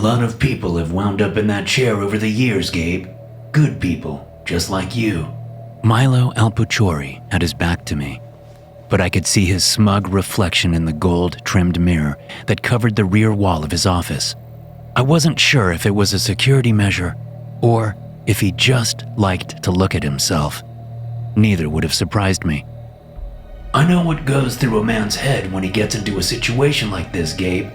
lot of people have wound up in that chair over the years, Gabe. Good people, just like you. Milo Alpuchori had his back to me, but I could see his smug reflection in the gold-trimmed mirror that covered the rear wall of his office. I wasn't sure if it was a security measure or if he just liked to look at himself. Neither would have surprised me. I know what goes through a man's head when he gets into a situation like this, Gabe.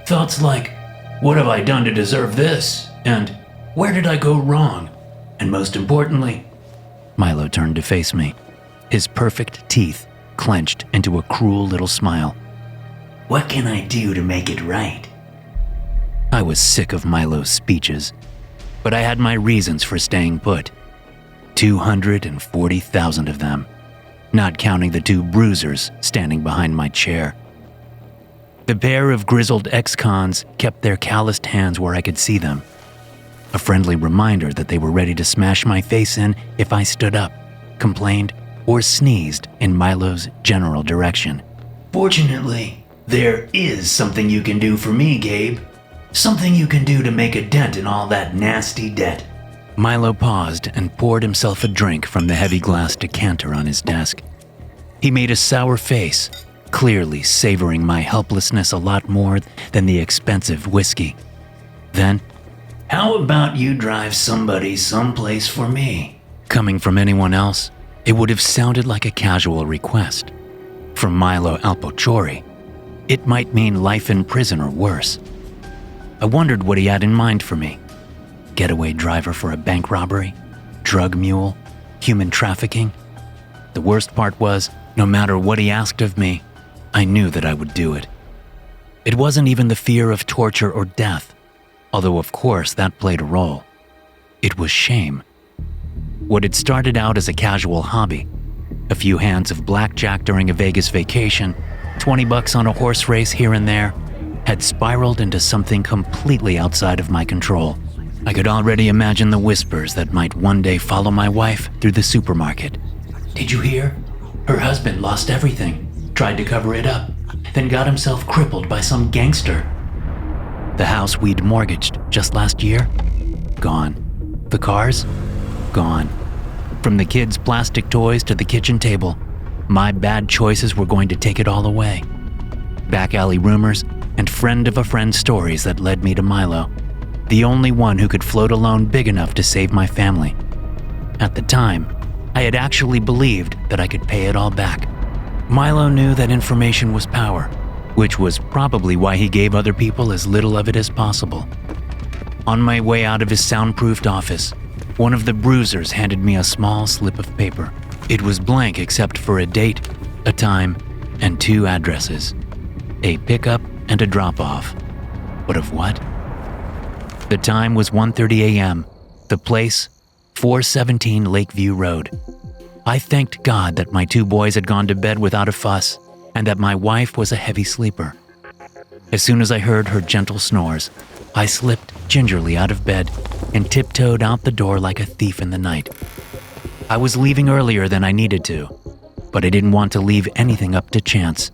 Thoughts like, what have I done to deserve this? And where did I go wrong? And most importantly, Milo turned to face me, his perfect teeth clenched into a cruel little smile. What can I do to make it right? I was sick of Milo's speeches, but I had my reasons for staying put. 240,000 of them, not counting the 2 bruisers standing behind my chair. The pair of grizzled ex-cons kept their calloused hands where I could see them, a friendly reminder that they were ready to smash my face in if I stood up, complained, or sneezed in Milo's general direction. Fortunately, there is something you can do for me, Gabe. Something you can do to make a dent in all that nasty debt. Milo paused and poured himself a drink from the heavy glass decanter on his desk. He made a sour face, clearly savoring my helplessness a lot more than the expensive whiskey. Then, how about you drive somebody someplace for me? Coming from anyone else, it would have sounded like a casual request. From Milo Alpuchori, it might mean life in prison or worse. I wondered what he had in mind for me. Getaway driver for a bank robbery? Drug mule? Human trafficking? The worst part was, no matter what he asked of me, I knew that I would do it. It wasn't even the fear of torture or death, although of course that played a role. It was shame. What had started out as a casual hobby, a few hands of blackjack during a Vegas vacation, $20 on a horse race here and there, had spiraled into something completely outside of my control. I could already imagine the whispers that might one day follow my wife through the supermarket. Did you hear? Her husband lost everything, tried to cover it up, then got himself crippled by some gangster. The house we'd mortgaged just last year? Gone. The cars? Gone. From the kids' plastic toys to the kitchen table, my bad choices were going to take it all away. Back alley rumors and friend of a friend stories that led me to Milo, the only one who could float a loan big enough to save my family. At the time, I had actually believed that I could pay it all back. Milo knew that information was power, which was probably why he gave other people as little of it as possible. On my way out of his soundproofed office, one of the bruisers handed me a small slip of paper. It was blank except for a date, a time, and 2 addresses. A pickup and a drop-off. But of what? The time was 1:30 a.m. The place, 417 Lakeview Road. I thanked God that my 2 boys had gone to bed without a fuss and that my wife was a heavy sleeper. As soon as I heard her gentle snores, I slipped gingerly out of bed and tiptoed out the door like a thief in the night. I was leaving earlier than I needed to, but I didn't want to leave anything up to chance.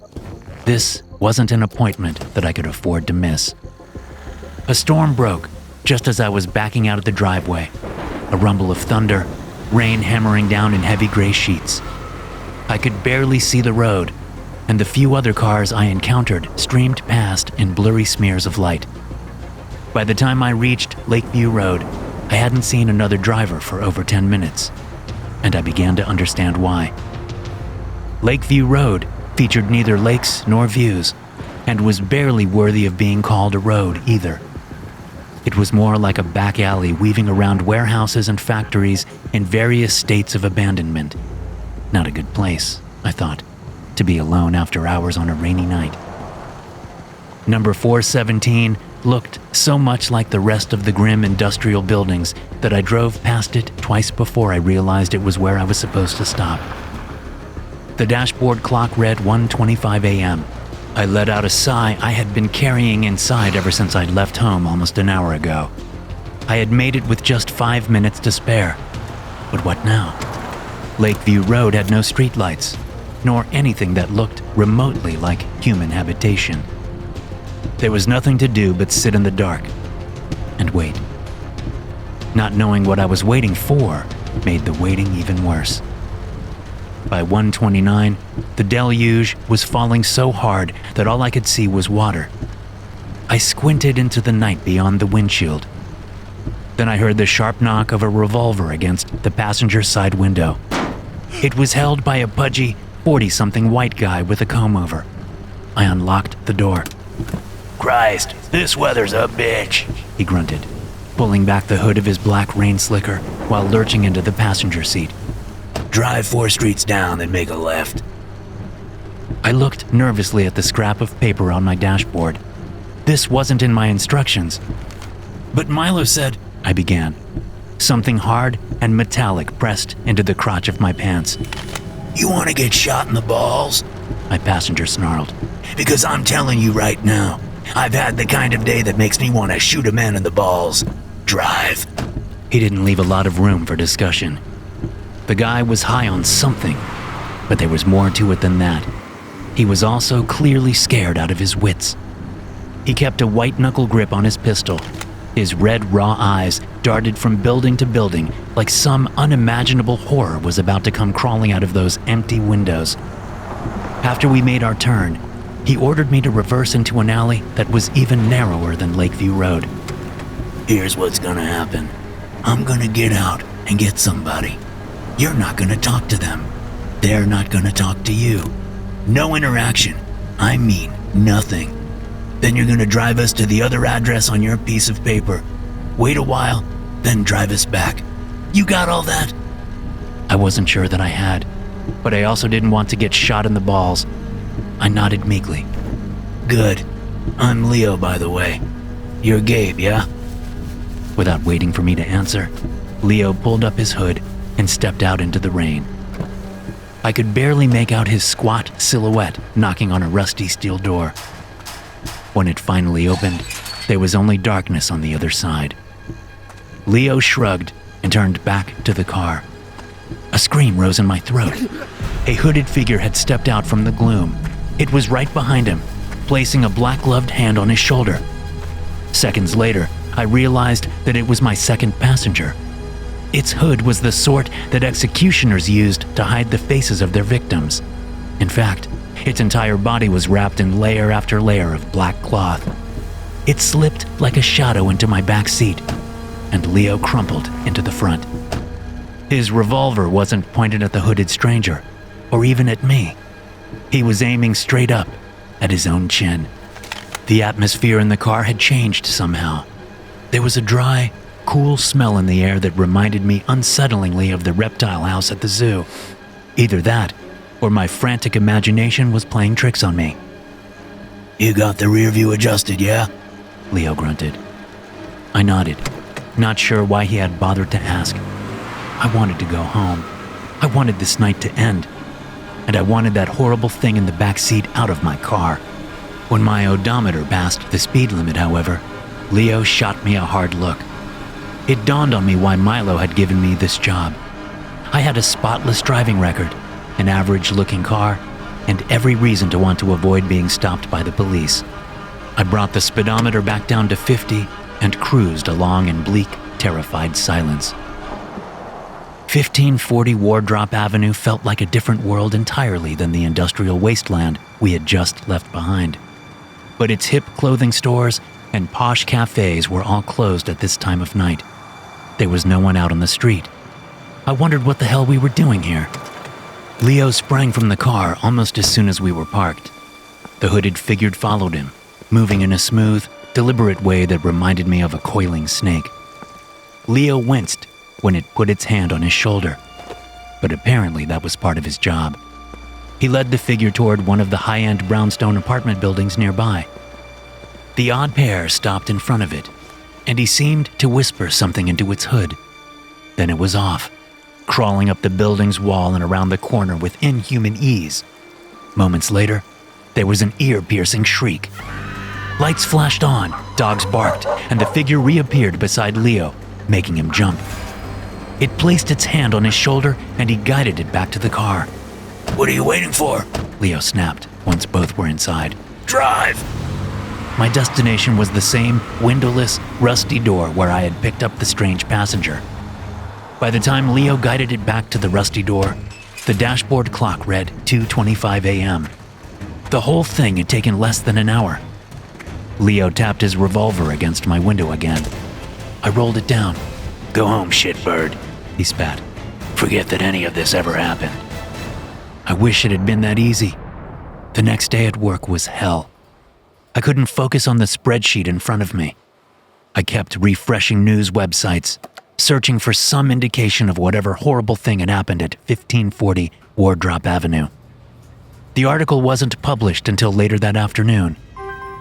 This wasn't an appointment that I could afford to miss. A storm broke just as I was backing out of the driveway. A rumble of thunder, rain hammering down in heavy gray sheets. I could barely see the road, and the few other cars I encountered streamed past in blurry smears of light. By the time I reached Lakeview Road, I hadn't seen another driver for over 10 minutes, and I began to understand why. Lakeview Road featured neither lakes nor views, and was barely worthy of being called a road either. It was more like a back alley weaving around warehouses and factories in various states of abandonment. Not a good place, I thought, to be alone after hours on a rainy night. Number 417 looked so much like the rest of the grim industrial buildings that I drove past it twice before I realized it was where I was supposed to stop. The dashboard clock read 1:25 a.m. I let out a sigh I had been carrying inside ever since I'd left home almost an hour ago. I had made it with just 5 minutes to spare. But what now? Lakeview Road had no streetlights, nor anything that looked remotely like human habitation. There was nothing to do but sit in the dark, wait. Not knowing what I was waiting for made the waiting even worse. By 1:29, the deluge was falling so hard that all I could see was water. I squinted into the night beyond the windshield. Then I heard the sharp knock of a revolver against the passenger side window. It was held by a pudgy, 40-something white guy with a comb-over. I unlocked the door. Christ, this weather's a bitch, he grunted, pulling back the hood of his black rain slicker while lurching into the passenger seat. Drive 4 streets down, then make a left. I looked nervously at the scrap of paper on my dashboard. This wasn't in my instructions. But Milo said, I began. Something hard and metallic pressed into the crotch of my pants. You want to get shot in the balls? My passenger snarled. Because I'm telling you right now, I've had the kind of day that makes me want to shoot a man in the balls. Drive. He didn't leave a lot of room for discussion. The guy was high on something, but there was more to it than that. He was also clearly scared out of his wits. He kept a white-knuckle grip on his pistol. His red, raw eyes darted from building to building like some unimaginable horror was about to come crawling out of those empty windows. After we made our turn, he ordered me to reverse into an alley that was even narrower than Lakeview Road. Here's what's gonna happen. I'm gonna get out and get somebody. You're not gonna talk to them. They're not gonna talk to you. No interaction. I mean, nothing. Then you're gonna drive us to the other address on your piece of paper. Wait a while, then drive us back. You got all that? I wasn't sure that I had, but I also didn't want to get shot in the balls. I nodded meekly. Good. I'm Leo, by the way. You're Gabe, yeah? Without waiting for me to answer, Leo pulled up his hood and stepped out into the rain. I could barely make out his squat silhouette knocking on a rusty steel door. When it finally opened, there was only darkness on the other side. Leo shrugged and turned back to the car. A scream rose in my throat. A hooded figure had stepped out from the gloom. It was right behind him, placing a black-gloved hand on his shoulder. Seconds later, I realized that it was my second passenger. Its hood was the sort that executioners used to hide the faces of their victims. In fact, its entire body was wrapped in layer after layer of black cloth. It slipped like a shadow into my back seat, and Leo crumpled into the front. His revolver wasn't pointed at the hooded stranger, or even at me. He was aiming straight up at his own chin. The atmosphere in the car had changed somehow. There was a dry, cool smell in the air that reminded me unsettlingly of the reptile house at the zoo. Either that, or my frantic imagination was playing tricks on me. You got the rear view adjusted, yeah? Leo grunted. I nodded, not sure why he had bothered to ask. I wanted to go home. I wanted this night to end. And I wanted that horrible thing in the back seat out of my car. When my odometer passed the speed limit, however, Leo shot me a hard look. It dawned on me why Milo had given me this job. I had a spotless driving record, an average-looking car, and every reason to want to avoid being stopped by the police. I brought the speedometer back down to 50 and cruised along in bleak, terrified silence. 1540 Wardrop Avenue felt like a different world entirely than the industrial wasteland we had just left behind. But its hip clothing stores and posh cafes were all closed at this time of night. There was no one out on the street. I wondered what the hell we were doing here. Leo sprang from the car almost as soon as we were parked. The hooded figure followed him, moving in a smooth, deliberate way that reminded me of a coiling snake. Leo winced when it put its hand on his shoulder, but apparently that was part of his job. He led the figure toward one of the high-end brownstone apartment buildings nearby. The odd pair stopped in front of it, and he seemed to whisper something into its hood. Then it was off, crawling up the building's wall and around the corner with inhuman ease. Moments later, there was an ear-piercing shriek. Lights flashed on, dogs barked, and the figure reappeared beside Leo, making him jump. It placed its hand on his shoulder, and he guided it back to the car. What are you waiting for? Leo snapped once both were inside. Drive! My destination was the same windowless, rusty door where I had picked up the strange passenger. By the time Leo guided it back to the rusty door, the dashboard clock read 2:25 a.m. The whole thing had taken less than an hour. Leo tapped his revolver against my window again. I rolled it down. Go home, shitbird, He spat. Forget that any of this ever happened. I wish it had been that easy. The next day at work was hell. I couldn't focus on the spreadsheet in front of me. I kept refreshing news websites, searching for some indication of whatever horrible thing had happened at 1540 Wardrop Avenue. The article wasn't published until later that afternoon,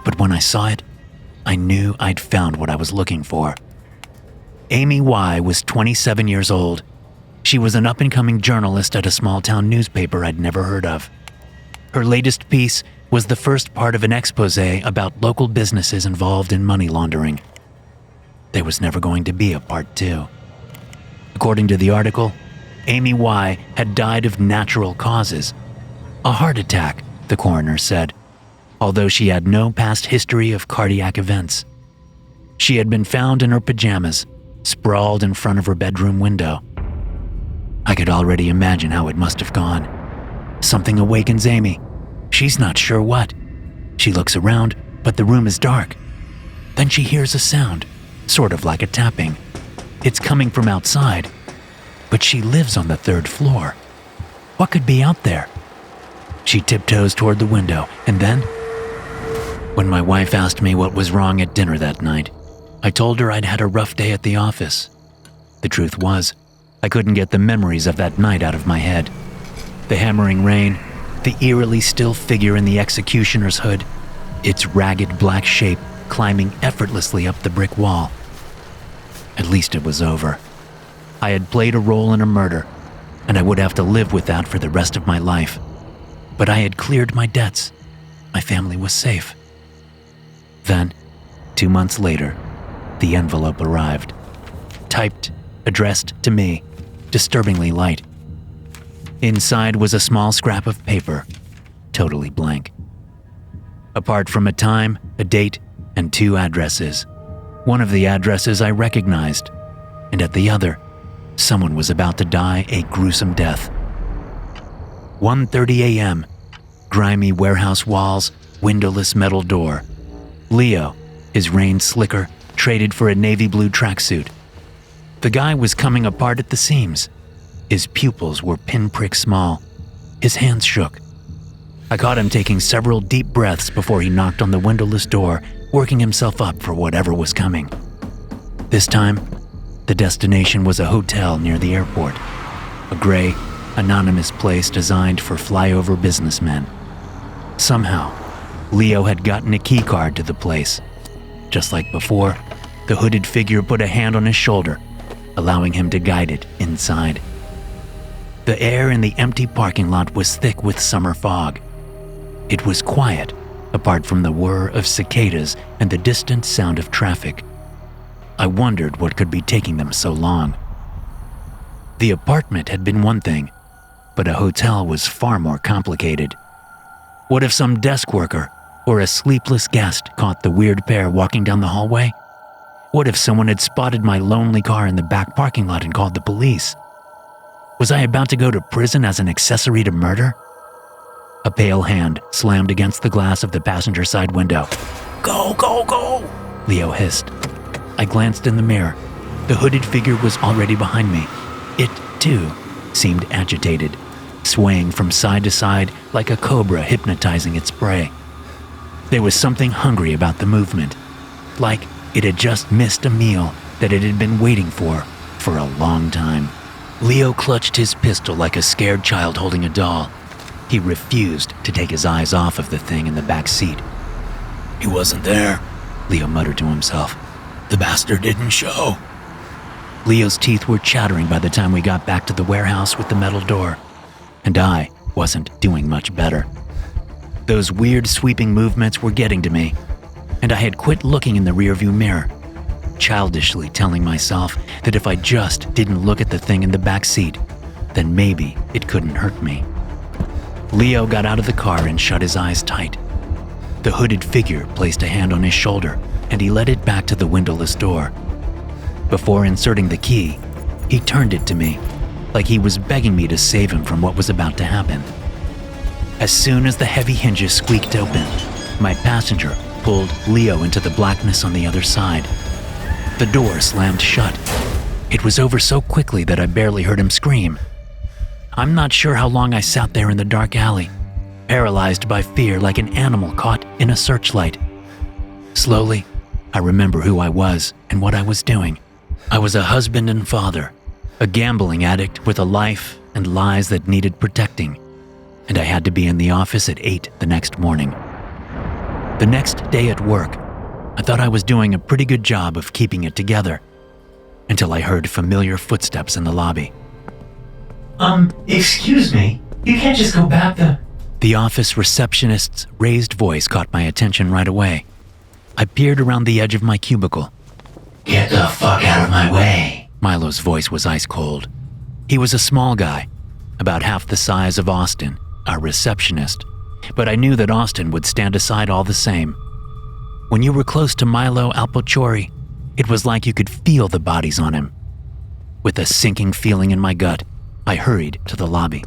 but when I saw it, I knew I'd found what I was looking for. Amy Y. was 27 years old. She was an up-and-coming journalist at a small-town newspaper I'd never heard of. Her latest piece was the first part of an expose about local businesses involved in money laundering. There was never going to be a part 2. According to the article, Amy Y. had died of natural causes. A heart attack, the coroner said, although she had no past history of cardiac events. She had been found in her pajamas, sprawled in front of her bedroom window. I could already imagine how it must have gone. Something awakens Amy. She's not sure what. She looks around, but the room is dark. Then she hears a sound, sort of like a tapping. It's coming from outside, but she lives on the 3rd floor. What could be out there? She tiptoes toward the window, and then, when my wife asked me what was wrong at dinner that night, I told her I'd had a rough day at the office. The truth was, I couldn't get the memories of that night out of my head. The hammering rain, the eerily still figure in the executioner's hood, its ragged black shape climbing effortlessly up the brick wall. At least it was over. I had played a role in a murder, and I would have to live with that for the rest of my life. But I had cleared my debts. My family was safe. Then, 2 months later, the envelope arrived. Typed, addressed to me, disturbingly light. Inside was a small scrap of paper, totally blank. Apart from a time, a date, and 2 addresses. One of the addresses I recognized, and at the other, someone was about to die a gruesome death. 1:30 a.m., grimy warehouse walls, windowless metal door. Leo, his rain slicker, traded for a navy blue tracksuit. The guy was coming apart at the seams. His pupils were pinprick small. His hands shook. I caught him taking several deep breaths before he knocked on the windowless door, working himself up for whatever was coming. This time, the destination was a hotel near the airport, a gray, anonymous place designed for flyover businessmen. Somehow, Leo had gotten a key card to the place. Just like before, the hooded figure put a hand on his shoulder, allowing him to guide it inside. The air in the empty parking lot was thick with summer fog. It was quiet, apart from the whir of cicadas and the distant sound of traffic. I wondered what could be taking them so long. The apartment had been one thing, but a hotel was far more complicated. What if some desk worker or a sleepless guest caught the weird pair walking down the hallway? What if someone had spotted my lonely car in the back parking lot and called the police? Was I about to go to prison as an accessory to murder? A pale hand slammed against the glass of the passenger side window. "Go, go, go!" Leo hissed. I glanced in the mirror. The hooded figure was already behind me. It, too, seemed agitated, swaying from side to side like a cobra hypnotizing its prey. There was something hungry about the movement, like it had just missed a meal that it had been waiting for a long time. Leo clutched his pistol like a scared child holding a doll. He refused to take his eyes off of the thing in the back seat. "He wasn't there," Leo muttered to himself. "The bastard didn't show." Leo's teeth were chattering by the time we got back to the warehouse with the metal door, and I wasn't doing much better. Those weird sweeping movements were getting to me, and I had quit looking in the rearview mirror, childishly telling myself that if I just didn't look at the thing in the back seat, then maybe it couldn't hurt me. Leo got out of the car and shut his eyes tight. The hooded figure placed a hand on his shoulder, and he led it back to the windowless door. Before inserting the key, he turned it to me, like he was begging me to save him from what was about to happen. As soon as the heavy hinges squeaked open, my passenger pulled Leo into the blackness on the other side. The door slammed shut. It was over so quickly that I barely heard him scream. I'm not sure how long I sat there in the dark alley, paralyzed by fear like an animal caught in a searchlight. Slowly, I remember who I was and what I was doing. I was a husband and father, a gambling addict with a life and lies that needed protecting, and I had to be in the office at 8 the next morning. The next day at work, I thought I was doing a pretty good job of keeping it together, until I heard familiar footsteps in the lobby. Excuse me, you can't just go back The office receptionist's raised voice caught my attention right away. I peered around the edge of my cubicle. Get the fuck out of my way. Milo's voice was ice cold. He was a small guy, about half the size of Austin, our receptionist, but I knew that Austin would stand aside all the same. When you were close to Milo Alpochori, it was like you could feel the bodies on him. With a sinking feeling in my gut, I hurried to the lobby.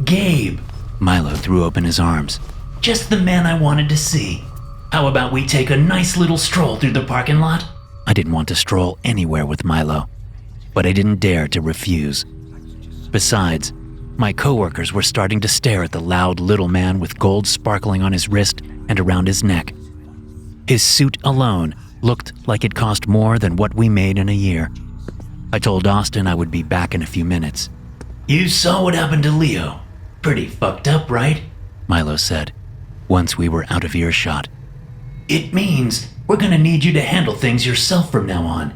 Gabe, Milo threw open his arms. just the man I wanted to see. How about we take a nice little stroll through the parking lot? I didn't want to stroll anywhere with Milo, but I didn't dare to refuse. Besides, my coworkers were starting to stare at the loud little man with gold sparkling on his wrist and around his neck. His suit alone looked like it cost more than what we made in a year. I told Austin I would be back in a few minutes. You saw what happened to Leo. Pretty fucked up, right? Milo said, once we were out of earshot. It means we're gonna need you to handle things yourself from now on.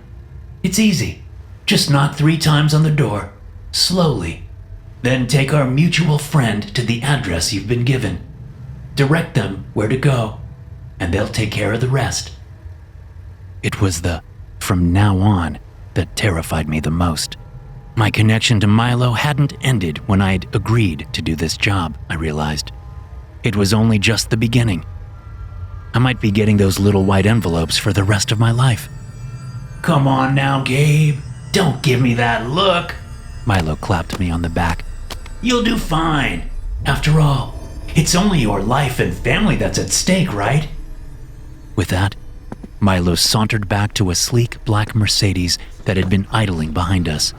It's easy. Just knock 3 times on the door, slowly. Then take our mutual friend to the address you've been given. Direct them where to go, and they'll take care of the rest. It was the "from now on" that terrified me the most. My connection to Milo hadn't ended when I'd agreed to do this job, I realized. It was only just the beginning. I might be getting those little white envelopes for the rest of my life. Come on now, Gabe. Don't give me that look. Milo clapped me on the back. You'll do fine. After all, it's only your life and family that's at stake, right? With that, Milo sauntered back to a sleek black Mercedes that had been idling behind us,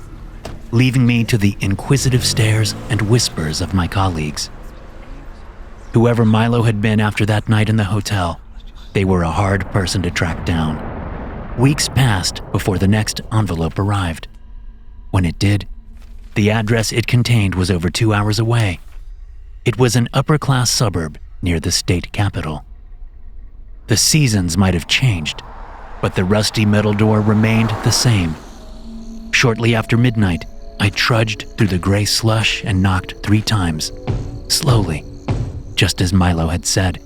leaving me to the inquisitive stares and whispers of my colleagues. Whoever Milo had been after that night in the hotel, they were a hard person to track down. Weeks passed before the next envelope arrived. When it did, the address it contained was over 2 hours away. It was an upper-class suburb near the state capital. The seasons might have changed, but the rusty metal door remained the same. Shortly after midnight, I trudged through the gray slush and knocked 3 times, slowly, just as Milo had said.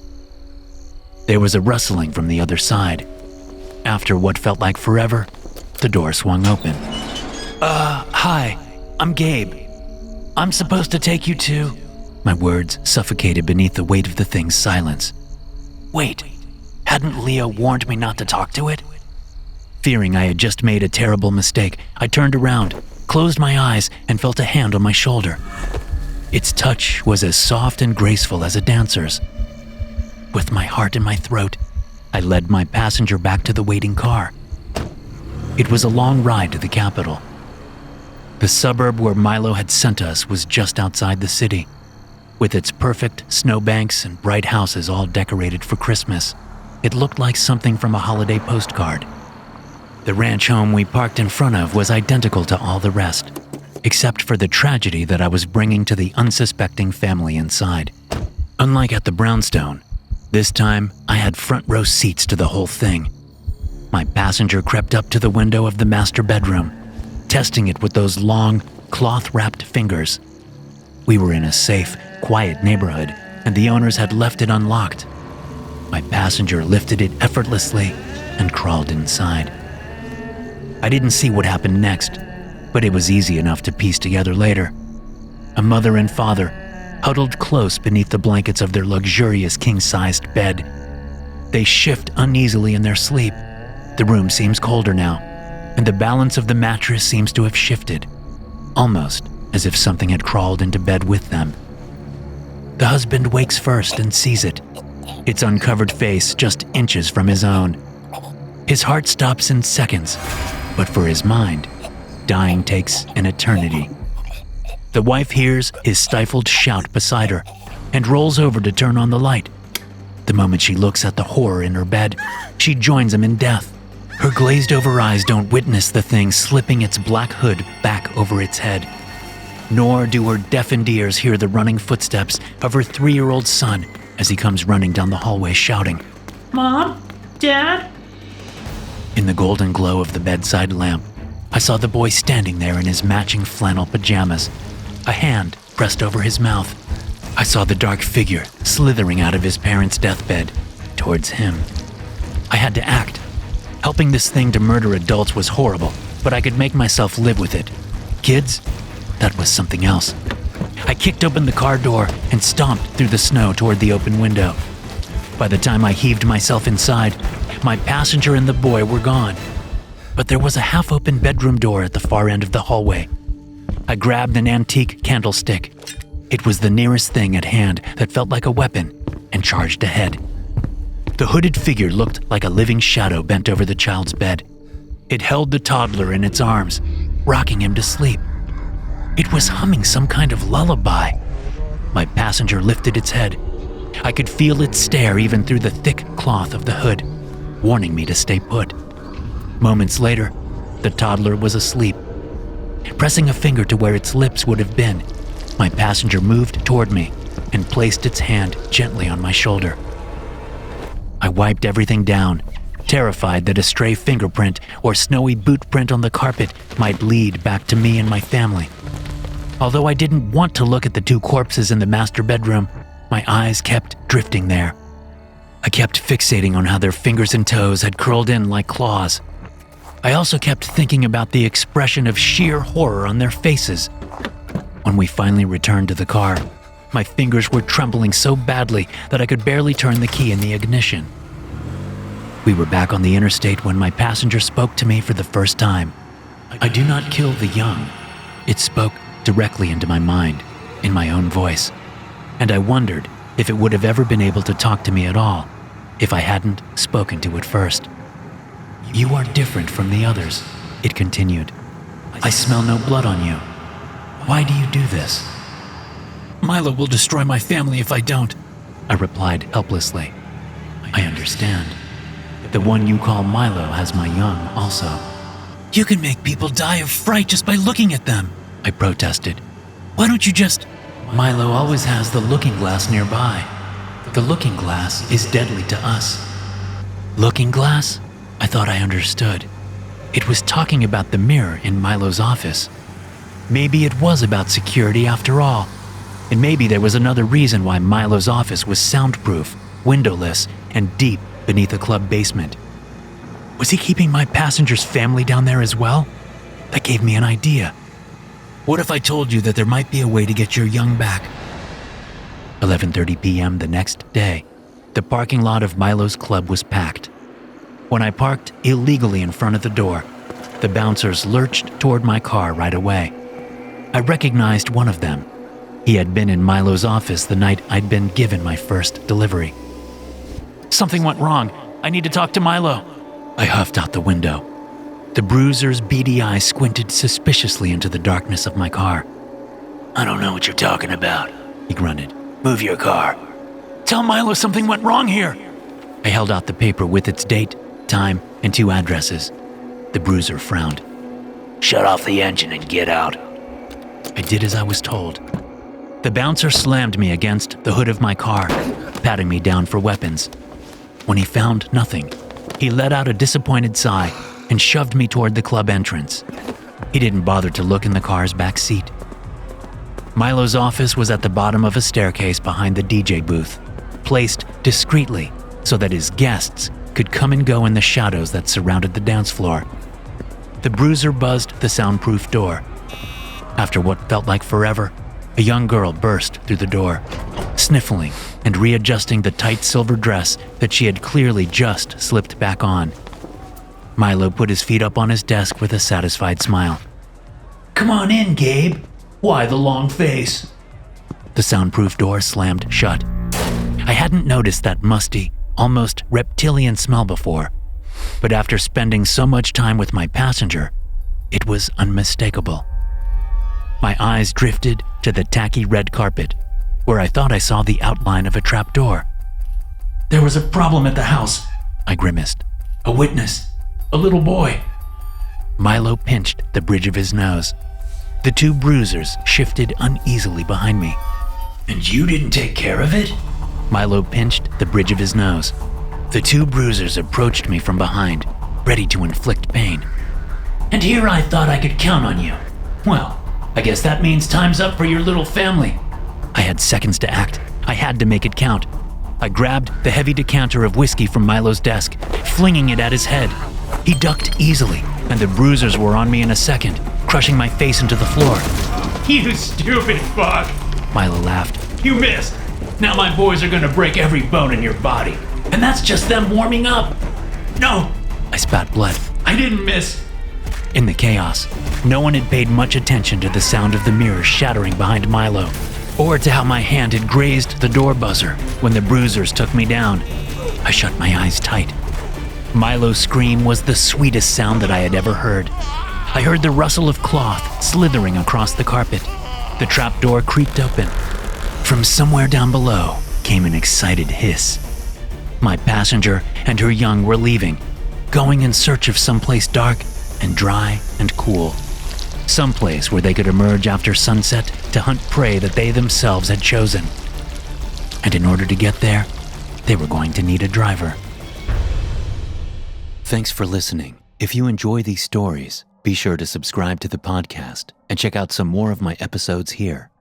There was a rustling from the other side. After what felt like forever, the door swung open. Hi, I'm Gabe. I'm supposed to take you to..." My words suffocated beneath the weight of the thing's silence. Wait, hadn't Leo warned me not to talk to it? Fearing I had just made a terrible mistake, I turned around, closed my eyes, and felt a hand on my shoulder. Its touch was as soft and graceful as a dancer's. With my heart in my throat, I led my passenger back to the waiting car. It was a long ride to the capital. The suburb where Milo had sent us was just outside the city, with its perfect snowbanks and bright houses all decorated for Christmas. It looked like something from a holiday postcard. The ranch home we parked in front of was identical to all the rest, except for the tragedy that I was bringing to the unsuspecting family inside. Unlike at the brownstone, this time I had front row seats to the whole thing. My passenger crept up to the window of the master bedroom, testing it with those long, cloth-wrapped fingers. We were in a safe, quiet neighborhood, and the owners had left it unlocked. My passenger lifted it effortlessly and crawled inside. I didn't see what happened next, but it was easy enough to piece together later. A mother and father, huddled close beneath the blankets of their luxurious king-sized bed, They shift uneasily in their sleep. The room seems colder now, and the balance of the mattress seems to have shifted, almost as if something had crawled into bed with them. The husband wakes first and sees it, its uncovered face just inches from his own. His heart stops in seconds, but for his mind, dying takes an eternity. The wife hears his stifled shout beside her and rolls over to turn on the light. The moment she looks at the horror in her bed, she joins him in death. Her glazed-over eyes don't witness the thing slipping its black hood back over its head. Nor do her deafened ears hear the running footsteps of her 3-year-old son as he comes running down the hallway shouting, Mom? Dad? In the golden glow of the bedside lamp, I saw the boy standing there in his matching flannel pajamas, a hand pressed over his mouth. I saw the dark figure slithering out of his parents' deathbed towards him. I had to act. Helping this thing to murder adults was horrible, but I could make myself live with it. Kids? That was something else. I kicked open the car door and stomped through the snow toward the open window. By the time I heaved myself inside, my passenger and the boy were gone. But there was a half-open bedroom door at the far end of the hallway. I grabbed an antique candlestick. It was the nearest thing at hand that felt like a weapon, and charged ahead. The hooded figure looked like a living shadow bent over the child's bed. It held the toddler in its arms, rocking him to sleep. It was humming some kind of lullaby. My passenger lifted its head. I could feel its stare even through the thick cloth of the hood, warning me to stay put. Moments later, the toddler was asleep. Pressing a finger to where its lips would have been, my passenger moved toward me and placed its hand gently on my shoulder. I wiped everything down, terrified that a stray fingerprint or snowy boot print on the carpet might lead back to me and my family. Although I didn't want to look at the 2 corpses in the master bedroom, my eyes kept drifting there. I kept fixating on how their fingers and toes had curled in like claws. I also kept thinking about the expression of sheer horror on their faces. When we finally returned to the car, my fingers were trembling so badly that I could barely turn the key in the ignition. We were back on the interstate when my passenger spoke to me for the first time. I do not kill the young. It spoke directly into my mind, in my own voice, and I wondered if it would have ever been able to talk to me at all if I hadn't spoken to it first. You are different from the others, it continued. I smell no blood on you. Why do you do this? Milo will destroy my family if I don't, I replied helplessly. I understand. The one you call Milo has my young also. You can make people die of fright just by looking at them, I protested. Why don't you just... Milo always has the looking glass nearby. The looking glass is deadly to us. Looking glass? I thought I understood. It was talking about the mirror in Milo's office. Maybe it was about security after all. And maybe there was another reason why Milo's office was soundproof, windowless, and deep beneath a club basement. Was he keeping my passenger's family down there as well? That gave me an idea. What if I told you that there might be a way to get your young back? 11:30 p.m. the next day, the parking lot of Milo's club was packed. When I parked illegally in front of the door, the bouncers lurched toward my car right away. I recognized one of them. He had been in Milo's office the night I'd been given my first delivery. Something went wrong. I need to talk to Milo. I huffed out the window. The bruiser's beady eyes squinted suspiciously into the darkness of my car. I don't know what you're talking about, he grunted. Move your car. Tell Milo something went wrong here. I held out the paper with its date, time, and 2 addresses. The bruiser frowned. Shut off the engine and get out. I did as I was told. The bouncer slammed me against the hood of my car, patting me down for weapons. When he found nothing, he let out a disappointed sigh and shoved me toward the club entrance. He didn't bother to look in the car's back seat. Milo's office was at the bottom of a staircase behind the DJ booth, placed discreetly so that his guests could come and go in the shadows that surrounded the dance floor. The bruiser buzzed the soundproof door. After what felt like forever, A young girl burst through the door, sniffling and readjusting the tight silver dress that she had clearly just slipped back on. Milo put his feet up on his desk with a satisfied smile. Come on in, Gabe. Why the long face? The soundproof door slammed shut. I hadn't noticed that musty, almost reptilian smell before, but after spending so much time with my passenger, it was unmistakable. My eyes drifted to the tacky red carpet, where I thought I saw the outline of a trapdoor. There was a problem at the house, I grimaced. A witness, a little boy. Milo pinched the bridge of his nose. The two bruisers shifted uneasily behind me. And you didn't take care of it? Milo pinched the bridge of his nose. The two bruisers approached me from behind, ready to inflict pain. And here I thought I could count on you. Well, I guess that means time's up for your little family. I had seconds to act. I had to make it count. I grabbed the heavy decanter of whiskey from Milo's desk, flinging it at his head. He ducked easily, and the bruisers were on me in a second, crushing my face into the floor. You stupid fuck! Milo laughed. You missed! Now my boys are gonna break every bone in your body. And that's just them warming up! No! I spat blood. I didn't miss! In the chaos, no one had paid much attention to the sound of the mirror shattering behind Milo, or to how my hand had grazed the door buzzer when the bruisers took me down. I shut my eyes tight. Milo's scream was the sweetest sound that I had ever heard. I heard the rustle of cloth slithering across the carpet. The trapdoor creaked open. From somewhere down below came an excited hiss. My passenger and her young were leaving, going in search of someplace dark and dry and cool. Someplace where they could emerge after sunset to hunt prey that they themselves had chosen. And in order to get there, they were going to need a driver. Thanks for listening. If you enjoy these stories, be sure to subscribe to the podcast and check out some more of my episodes here.